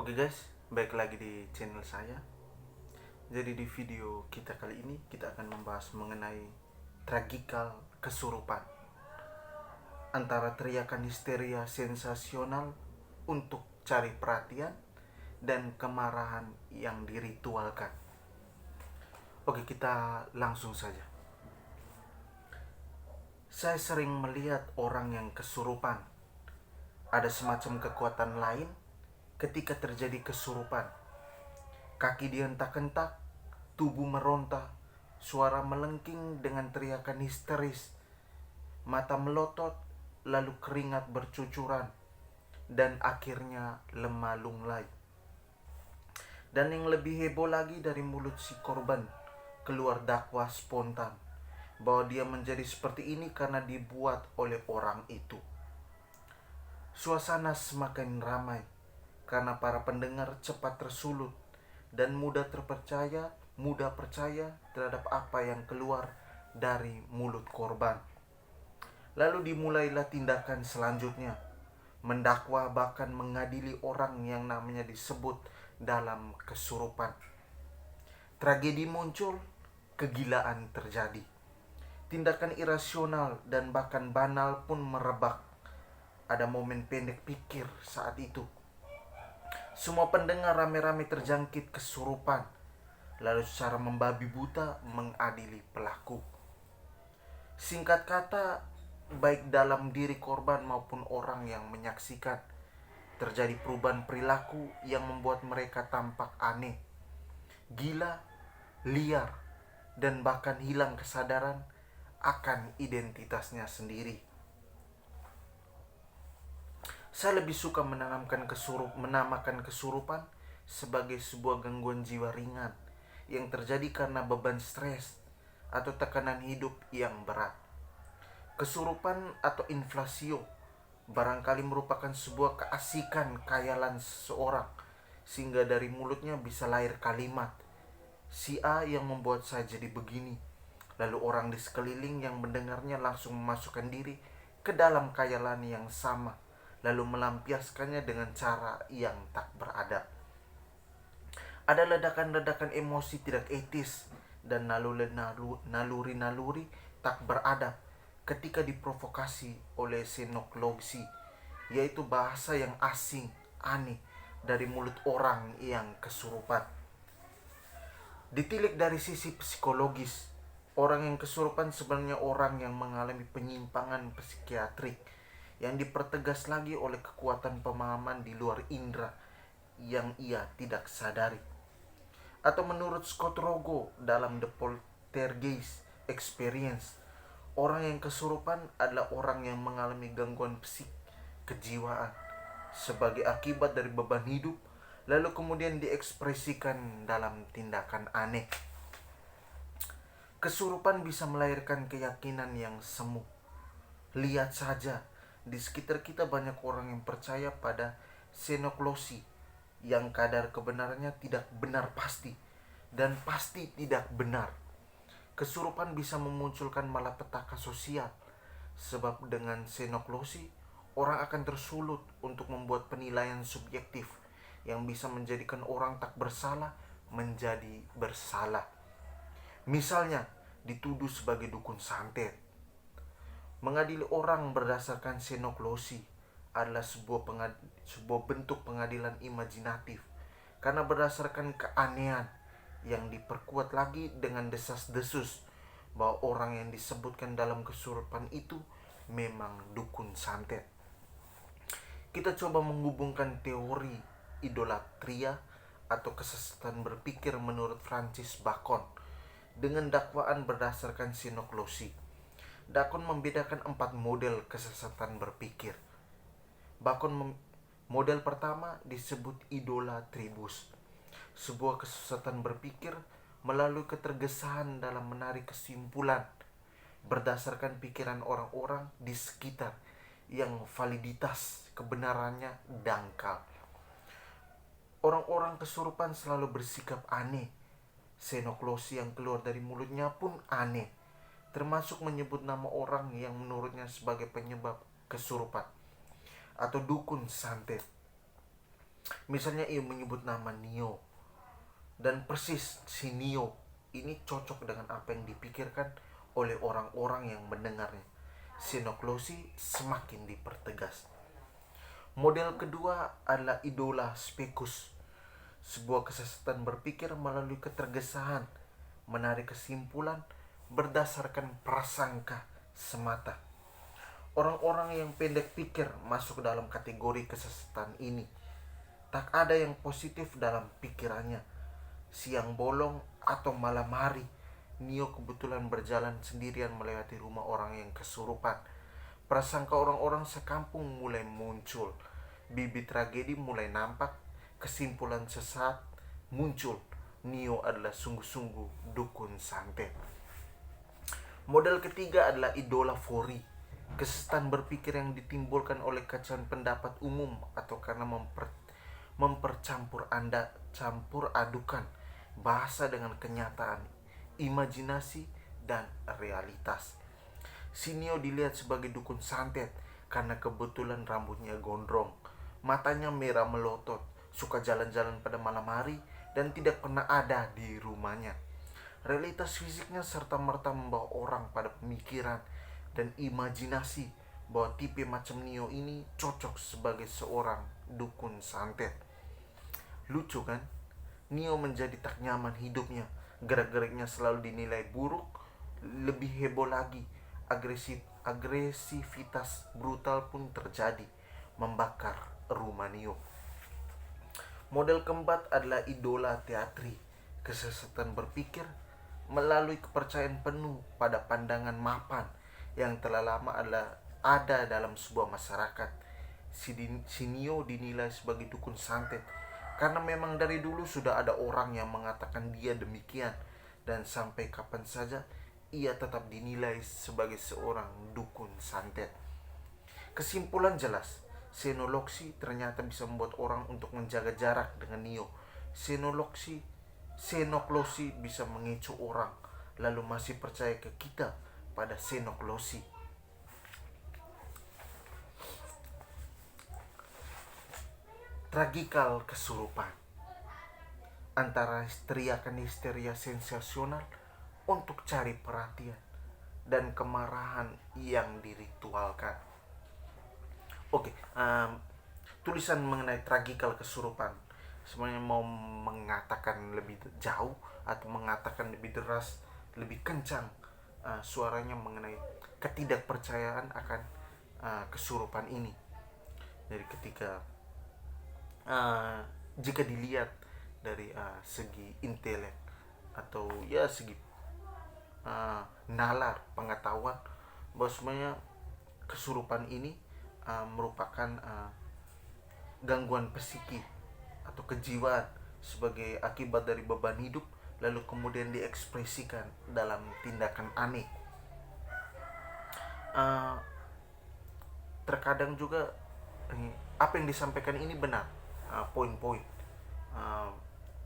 Oke guys, balik lagi di channel saya. Jadi di video kita kali ini kita akan membahas mengenai tragikal kesurupan. Antara teriakan histeria sensasional untuk cari perhatian dan kemarahan yang diritualkan. Oke, kita langsung saja. Saya sering melihat orang yang kesurupan. Ada semacam kekuatan lain ketika terjadi kesurupan. Kaki dihentak-hentak, tubuh meronta, suara melengking dengan teriakan histeris, mata melotot, lalu keringat bercucuran, dan akhirnya lemah lunglai. Dan yang lebih heboh lagi, dari mulut si korban keluar dakwah spontan bahwa dia menjadi seperti ini karena dibuat oleh orang itu. Suasana semakin ramai karena para pendengar cepat tersulut dan mudah percaya terhadap apa yang keluar dari mulut korban. Lalu dimulailah tindakan selanjutnya, mendakwa bahkan mengadili orang yang namanya disebut dalam kesurupan. Tragedi muncul, kegilaan terjadi. Tindakan irasional dan bahkan banal pun merebak. Ada momen pendek pikir saat itu. Semua pendengar rame-rame terjangkit kesurupan, lalu secara membabi buta mengadili pelaku. Singkat kata, baik dalam diri korban maupun orang yang menyaksikan, terjadi perubahan perilaku yang membuat mereka tampak aneh, gila, liar, dan bahkan hilang kesadaran akan identitasnya sendiri. Saya lebih suka menamakan kesurupan sebagai sebuah gangguan jiwa ringan yang terjadi karena beban stres atau tekanan hidup yang berat. Kesurupan atau inflasio barangkali merupakan sebuah keasikan khayalan seseorang, sehingga dari mulutnya bisa lahir kalimat, "Si A yang membuat saya jadi begini." Lalu orang di sekeliling yang mendengarnya langsung memasukkan diri ke dalam khayalan yang sama, lalu melampiaskannya dengan cara yang tak beradab. Ada ledakan-ledakan emosi tidak etis dan naluri-naluri tak beradab ketika diprovokasi oleh xenoklosi, yaitu bahasa yang asing, aneh dari mulut orang yang kesurupan. Ditilik dari sisi psikologis, orang yang kesurupan sebenarnya orang yang mengalami penyimpangan psikiatrik yang dipertegas lagi oleh kekuatan pemahaman di luar indera yang ia tidak sadari. Atau menurut Scott Rogo dalam The Poltergeist Experience, orang yang kesurupan adalah orang yang mengalami gangguan kejiwaan sebagai akibat dari beban hidup, lalu kemudian diekspresikan dalam tindakan aneh. Kesurupan bisa melahirkan keyakinan yang semu. Lihat saja, di sekitar kita banyak orang yang percaya pada xenoklosi yang kadar kebenarannya tidak benar pasti dan pasti tidak benar. Kesurupan bisa memunculkan malapetaka sosial, sebab dengan xenoklosi orang akan tersulut untuk membuat penilaian subjektif yang bisa menjadikan orang tak bersalah menjadi bersalah. Misalnya, dituduh sebagai dukun santet. Mengadili orang berdasarkan xenoklosi adalah sebuah bentuk pengadilan imajinatif, karena berdasarkan keanehan yang diperkuat lagi dengan desas-desus bahwa orang yang disebutkan dalam kesurupan itu memang dukun santet. Kita coba menghubungkan teori idolatria atau kesesatan berpikir menurut Francis Bacon dengan dakwaan berdasarkan xenoklosi. Bacon membedakan 4 model kesesatan berpikir. Model pertama disebut idolatribus, sebuah kesesatan berpikir melalui ketergesahan dalam menarik kesimpulan berdasarkan pikiran orang-orang di sekitar yang validitas kebenarannya dangkal. Orang-orang kesurupan selalu bersikap aneh. Xenoklosi yang keluar dari mulutnya pun aneh, termasuk menyebut nama orang yang menurutnya sebagai penyebab kesurupan atau dukun santet. Misalnya ia menyebut nama Neo, dan persis si Neo ini cocok dengan apa yang dipikirkan oleh orang-orang yang mendengarnya. Xenoklosi semakin dipertegas. Model kedua adalah idola spekus, sebuah kesesatan berpikir melalui ketergesahan, menarik kesimpulan berdasarkan prasangka semata. Orang-orang yang pendek pikir masuk dalam kategori kesesatan ini. Tak ada yang positif dalam pikirannya. Siang bolong atau malam hari, Neo kebetulan berjalan sendirian melewati rumah orang yang kesurupan. Prasangka orang-orang sekampung mulai muncul. Bibit tragedi mulai nampak. Kesimpulan sesat muncul. Neo adalah sungguh-sungguh dukun santet. Model ketiga adalah idola fori, kesesatan berpikir yang ditimbulkan oleh kacauan pendapat umum atau karena campur adukan bahasa dengan kenyataan, imajinasi, dan realitas. Sinio dilihat sebagai dukun santet karena kebetulan rambutnya gondrong, matanya merah melotot, suka jalan-jalan pada malam hari, dan tidak pernah ada di rumahnya. Realitas fisiknya serta-merta membawa orang pada pemikiran dan imajinasi bahwa tipe macam Neo ini cocok sebagai seorang dukun santet. Lucu kan? Neo menjadi tak nyaman hidupnya. Gerak-geriknya selalu dinilai buruk. Lebih heboh lagi, agresivitas brutal pun terjadi, membakar rumah Neo. Model keempat adalah idola teatri, kesesatan berpikir melalui kepercayaan penuh pada pandangan mapan yang telah lama ada dalam sebuah masyarakat. Si Neo dinilai sebagai dukun santet karena memang dari dulu sudah ada orang yang mengatakan dia demikian, dan sampai kapan saja ia tetap dinilai sebagai seorang dukun santet. Kesimpulan jelas, xenoloksi ternyata bisa membuat orang untuk menjaga jarak dengan Neo. Xenoklosi bisa mengecoh orang, lalu masih percaya ke kita pada xenoklosi. Tragikal kesurupan, antara histeria sensasional untuk cari perhatian dan kemarahan yang diritualkan. Tulisan mengenai tragikal kesurupan sebenarnya mau mengatakan lebih jauh atau mengatakan lebih deras, lebih kencang suaranya mengenai ketidakpercayaan akan kesurupan ini. Dari ketika jika dilihat dari segi intelek atau ya segi nalar pengetahuan, bahwa sebenarnya kesurupan ini merupakan gangguan psikis atau kejiwaan sebagai akibat dari beban hidup, lalu kemudian diekspresikan dalam tindakan aneh. Terkadang juga apa yang disampaikan ini benar, poin-poin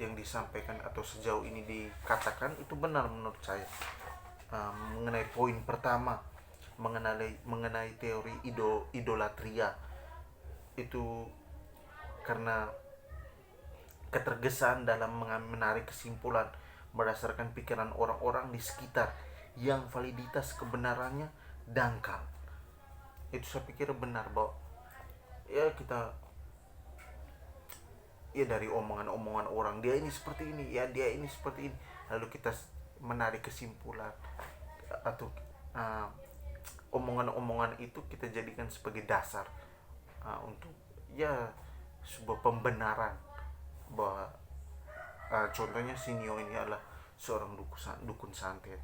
yang disampaikan atau sejauh ini dikatakan itu benar menurut saya. Mengenai poin pertama, mengenai teori idolatria, itu karena ketergesaan dalam menarik kesimpulan berdasarkan pikiran orang-orang di sekitar yang validitas kebenarannya dangkal. Itu saya pikir benar, bahwa ya kita dari omongan-omongan orang, dia ini seperti ini, ya dia ini seperti ini, lalu kita menarik kesimpulan atau omongan-omongan itu kita jadikan sebagai dasar untuk ya sebuah pembenaran bahwa contohnya si Neo ini adalah seorang dukun santet.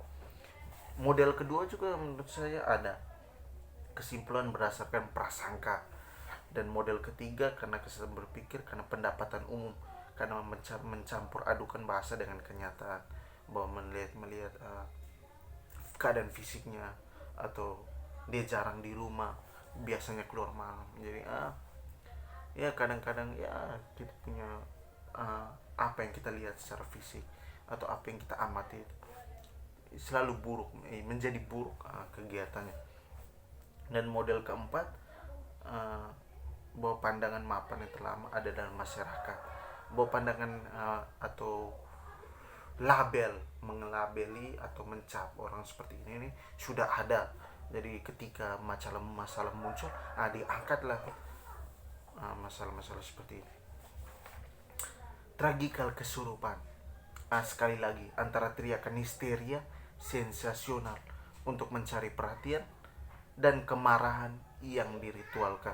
Model kedua juga menurut saya ada kesimpulan berdasarkan prasangka, dan model ketiga karena kesesatan berpikir karena pendapatan umum, karena mencampur adukan bahasa dengan kenyataan, bahwa melihat keadaan fisiknya, atau dia jarang di rumah, biasanya keluar malam. Jadi ya kadang-kadang ya kita punya apa yang kita lihat secara fisik atau apa yang kita amati selalu buruk, menjadi buruk kegiatannya. Dan model keempat bahwa pandangan mapan yang terlama ada dalam masyarakat, bahwa pandangan atau label, mengelabeli atau mencap orang seperti ini sudah ada. Jadi ketika masalah muncul, diangkatlah masalah-masalah seperti ini. Tragikal kesurupan, sekali lagi, antara teriakan histeria sensasional untuk mencari perhatian dan kemarahan yang diritualkan.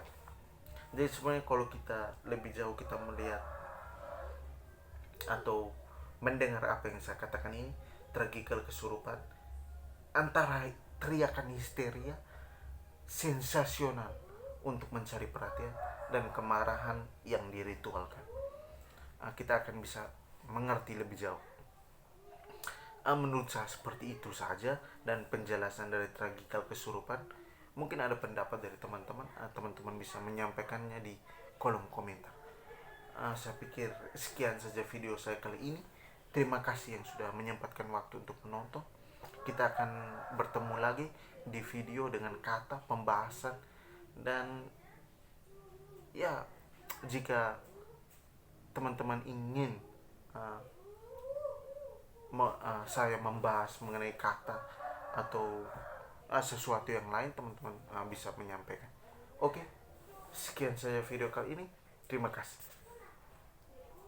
Jadi sebenarnya kalau kita lebih jauh kita melihat atau mendengar apa yang saya katakan ini, tragikal kesurupan antara teriakan histeria sensasional untuk mencari perhatian dan kemarahan yang diritualkan. Kita akan bisa mengerti lebih jauh. Menurut saya seperti itu saja, dan penjelasan dari tragikal kesurupan. Mungkin ada pendapat dari teman-teman, teman-teman bisa menyampaikannya di kolom komentar. Saya pikir sekian saja video saya kali ini. Terima kasih yang sudah menyempatkan waktu untuk menonton. Kita akan bertemu lagi di video dengan kata pembahasan, dan ya, jika teman-teman ingin saya membahas mengenai kata atau sesuatu yang lain, teman-teman bisa menyampaikan. Oke, sekian saja video kali ini. Terima kasih.